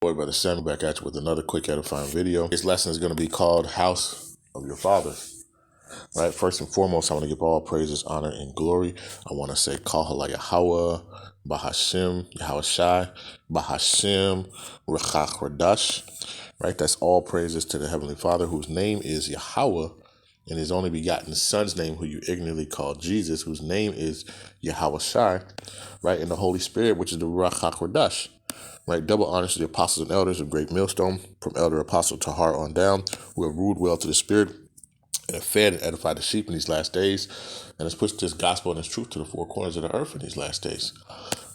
Boy, Brother Samuel, back at you with another quick edifying video. This lesson is going to be called House of Your Father. Right, first and foremost, I want to give all praises, honor, and glory. I want to say Halal, Yahawah, Bahasham, Yahawashi, Bahasham, Rawchaa, Qadash. Right, that's all praises to the Heavenly Father, whose name is Yahawah, and his only begotten Son's name, who you ignorantly call Jesus, whose name is Yahawashi. Right, and the Holy Spirit, which is the Rawchaa Qadash. Right, double honors to the apostles and elders of Great Millstone, from elder apostle Tahar on down, who have ruled well to the Spirit and have fed and edified the sheep in these last days, and has pushed this gospel and this truth to the four corners of the earth in these last days.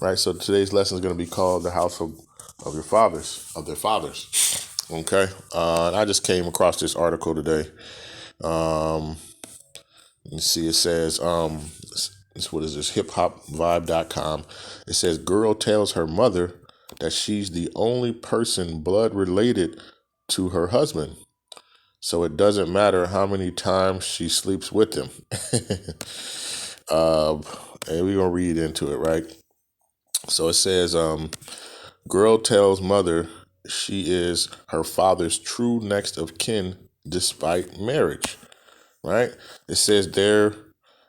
Right, so today's lesson is going to be called the house of your fathers, of their fathers. Okay, and I just came across this article today. You see, it says, what is this? hiphopvibe.com. It says, girl tells her mother that she's the only person blood related to her husband, so it doesn't matter how many times she sleeps with him. And we're gonna read into it, right? So it says, girl tells mother she is her father's true next of kin despite marriage. Right? It says there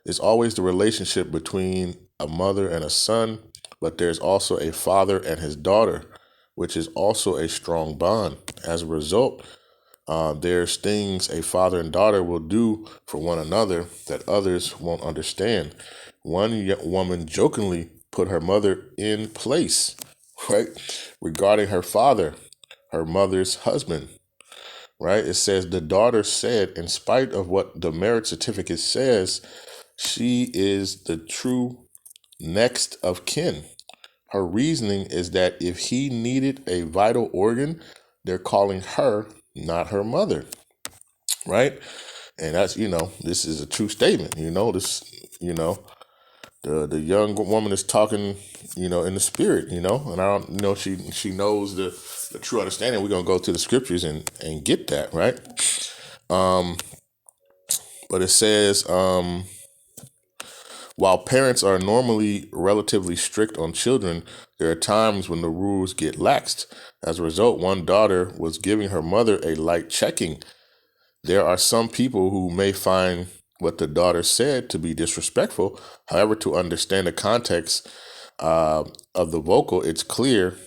is always the relationship between a mother and a son, but there's also a father and his daughter, which is also a strong bond. As a result, there's things a father and daughter will do for one another that others won't understand. One woman jokingly put her mother in place, right, regarding her father, her mother's husband. Right? It says the daughter said, in spite of what the marriage certificate says, she is the true next of kin. Her reasoning is that if he needed a vital organ, they're calling her, not her mother. Right? And that's, this is a true statement. The young woman is talking, in the spirit, and I don't, she knows the true understanding. We're going to go to the scriptures and get that, right? But it says, while parents are normally relatively strict on children, there are times when the rules get laxed. As a result, one daughter was giving her mother a light checking. There are some people who may find what the daughter said to be disrespectful. However, to understand the context of the vocal, it's clear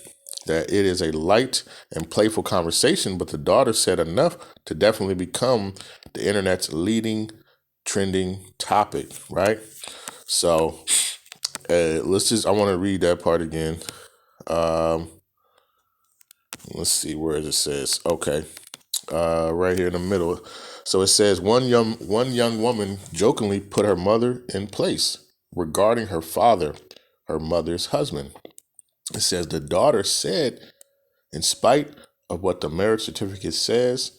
that it is a light and playful conversation, but the daughter said enough to definitely become the internet's leading trending topic, right? So I want to read that part again. Let's see, where it says, okay, right here in the middle. So it says, one young woman jokingly put her mother in place regarding her father, her mother's husband. It says the daughter said, in spite of what the marriage certificate says,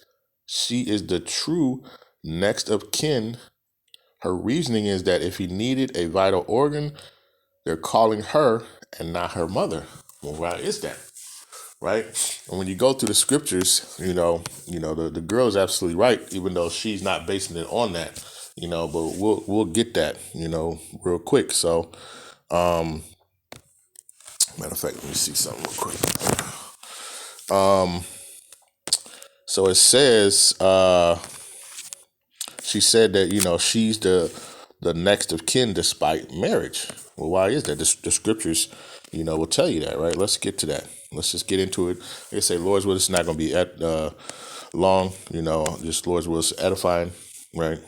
she is the true next of kin. Her reasoning is that if he needed a vital organ, they're calling her and not her mother. Well, why is that? Right? And when you go through the scriptures, the girl is absolutely right, even though she's not basing it on that, but we'll get that, real quick. So, matter of fact, let me see something real quick. So it says, she said that, she's the next of kin despite marriage. Well, why is that? The scriptures, will tell you that, right? Let's get to that. Let's just get into it. They say, Lord's will, it's not going to be long, just Lord's will is edifying, right?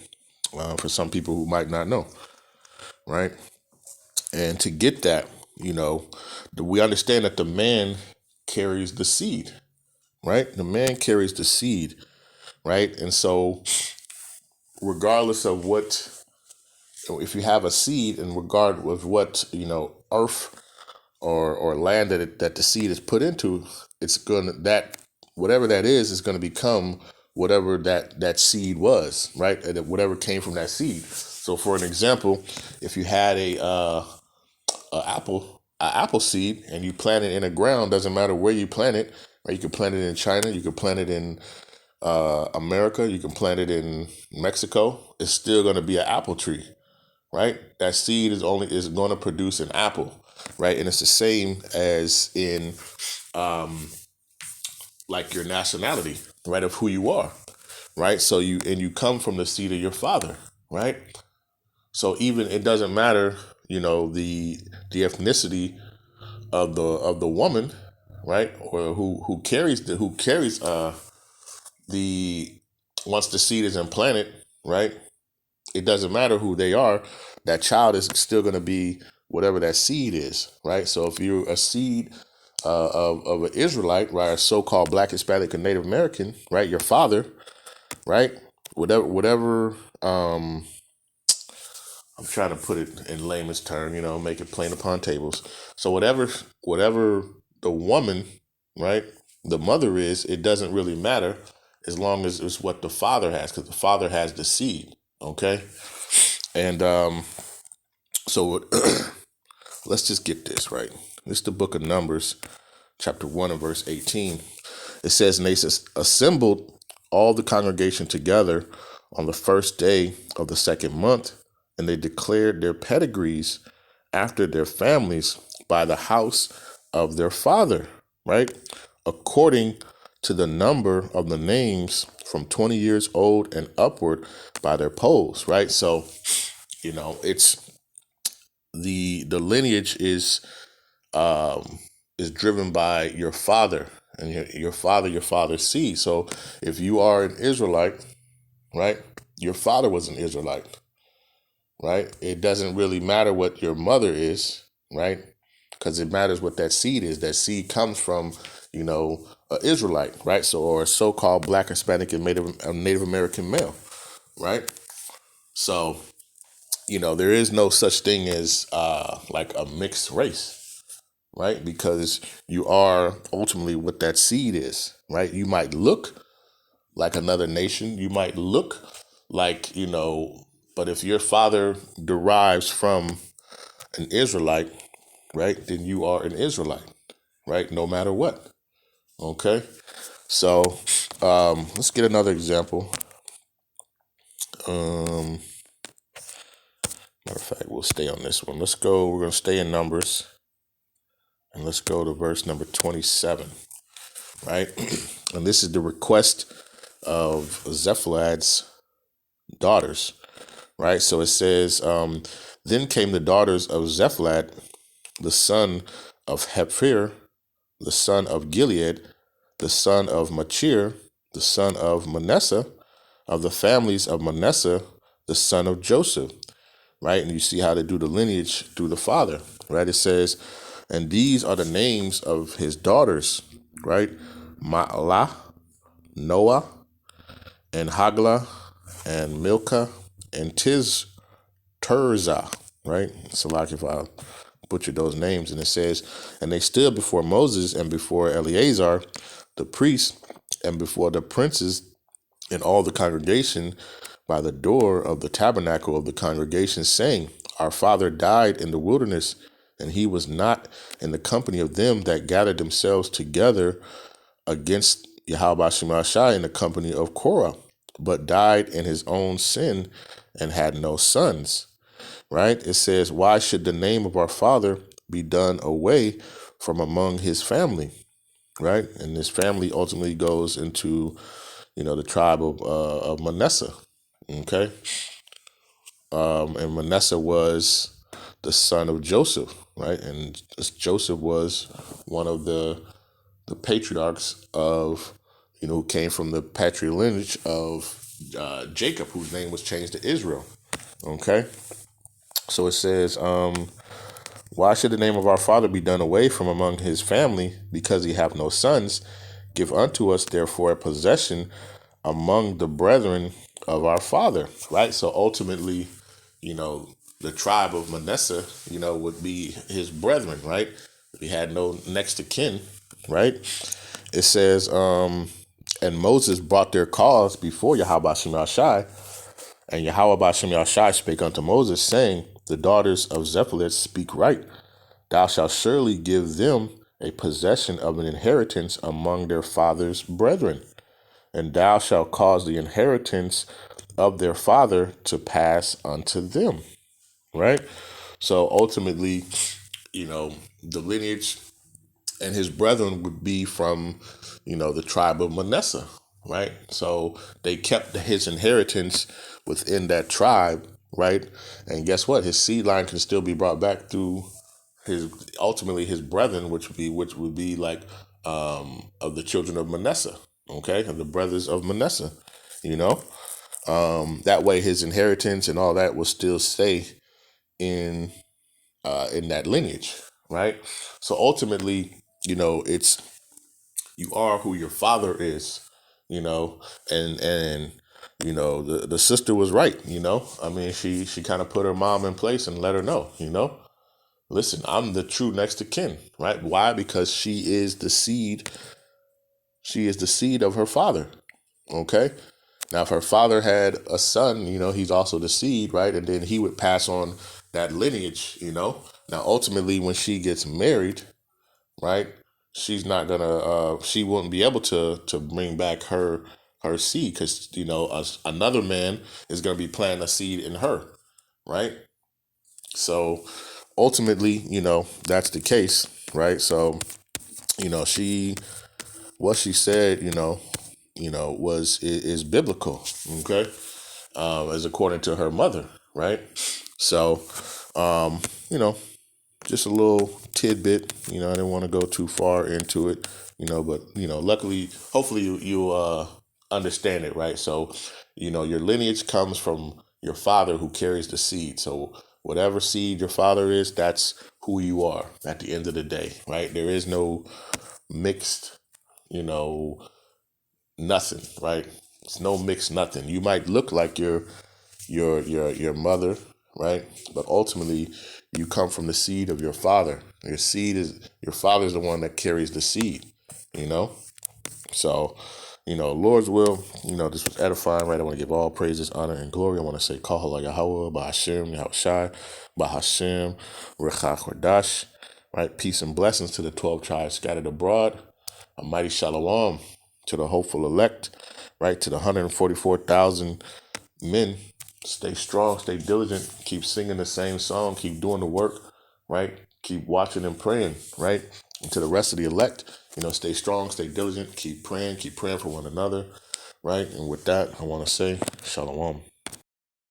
For some people who might not know, right? And to get that, we understand that the man carries the seed, right? The man carries the seed, right? And so regardless of what, if you have a seed, and regard of what, earth or land that the seed is put into, it's gonna, that whatever that is going to become whatever that seed was, right? And whatever came from that seed. So for an example, if you had a apple seed and you plant it in the ground, doesn't matter where you plant it, right? You can plant it in China, you can plant it in America, you can plant it in Mexico, it's still going to be an apple tree, right? That seed is going to produce an apple, right? And it's the same as in like your nationality, right, of who you are, right? So you come from the seed of your father, right? So even it doesn't matter, the ethnicity of the woman, right, or who carries the once the seed is implanted, right? It doesn't matter who they are. That child is still going to be whatever that seed is, right? So if you're a seed of an Israelite, right, a so-called Black, Hispanic, or Native American, right, your father, right, whatever. I'm trying to put it in layman's term, make it plain upon tables. So whatever the woman, right, the mother is, it doesn't really matter as long as it's what the father has, because the father has the seed. Okay, and so let's just get this right. This is the book of Numbers, chapter 1 and verse 18. It says, and they assembled all the congregation together on the first day of the second month, and they declared their pedigrees after their families by the house of their father, right? According to the number of the names from 20 years old and upward by their polls, right? So, it's the lineage is driven by your father and your father's seed. So if you are an Israelite, right, your father was an Israelite, right? It doesn't really matter what your mother is, right? Because it matters what that seed is. That seed comes from, an Israelite, right? So, or a so-called Black, Hispanic, and Native American male, right? So, there is no such thing as like a mixed race, right? Because you are ultimately what that seed is, right? You might look like another nation. You might look like, but if your father derives from an Israelite, right, then you are an Israelite, right? No matter what. Okay. So let's get another example. Matter of fact, we'll stay on this one. We're going to stay in Numbers. And let's go to verse number 27, right? And this is the request of Zephalad's daughters, right? So it says, then came the daughters of Zephalad, the son of Hephir, the son of Gilead, the son of Machir, the son of Manasseh, of the families of Manasseh, the son of Joseph, right? And you see how they do the lineage through the father, right? It says, and these are the names of his daughters, right? Ma'alah, Noah, and Hagla, and Milcah, and Tirzah, right? So like if I butchered those names, and it says, and they stood before Moses and before Eleazar, the priest, and before the princes and all the congregation by the door of the tabernacle of the congregation, saying, our father died in the wilderness, and he was not in the company of them that gathered themselves together against Yahawah in the company of Korah, but died in his own sin and had no sons. Right? It says, why should the name of our father be done away from among his family? Right? And his family ultimately goes into, the tribe of Manasseh. Okay? And Manasseh was the son of Joseph, right? And Joseph was one of the patriarchs of, who came from the patrilineage of Jacob, whose name was changed to Israel. Okay? So it says, why should the name of our father be done away from among his family, because he have no sons? Give unto us, therefore, a possession among the brethren of our father, right? So ultimately, the tribe of Manasseh, would be his brethren, right? He had no next to kin, right? It says, and Moses brought their cause before Yahawah, and Yahawah spake unto Moses, saying, the daughters of Zephalah speak right. Thou shalt surely give them a possession of an inheritance among their father's brethren, and thou shalt cause the inheritance of their father to pass unto them. Right? So ultimately, the lineage and his brethren would be from, the tribe of Manasseh, right? So they kept his inheritance within that tribe, right? And guess what? His seed line can still be brought back through ultimately his brethren, which would be like of the children of Manasseh, okay, of the brothers of Manasseh, you know. That way, his inheritance and all that will still stay in in that lineage, right? So ultimately, it's you are who your father is, and the sister was right, I mean, she kind of put her mom in place and let her know, listen, I'm the true next to kin, right? Why? Because she is the seed of her father. Okay. Now, if her father had a son, he's also the seed, right? And then he would pass on that lineage. Now, ultimately, when she gets married, right, she's not gonna, she wouldn't be able to bring back her seed because another man is gonna be planting a seed in her, right? So ultimately, that's the case, right? So, she what she said, was is biblical, okay, as according to her mother, right? So, um, you know, just a little tidbit. I didn't want to go too far into it, but luckily, hopefully, you understand it, right? So, your lineage comes from your father who carries the seed. So, whatever seed your father is, that's who you are at the end of the day, right? There is no mixed, you know, nothing, right? It's no mixed nothing. You might look like your mother, right? But ultimately, you come from the seed of your father. Your father is the one that carries the seed, you know. So, Lord's will, this was edifying, right? I want to give all praises, honor, and glory. I want to say, Halal, Yahawah, Bahasham, Yahawashi, Bahasham, Qadash, right? Peace and blessings to the 12 tribes scattered abroad. A mighty shalom to the hopeful elect, right? To the 144,000 men. Stay strong, stay diligent, keep singing the same song, keep doing the work, right? Keep watching and praying, right? And to the rest of the elect, stay strong, stay diligent, keep praying for one another, right? And with that, I want to say, shalom.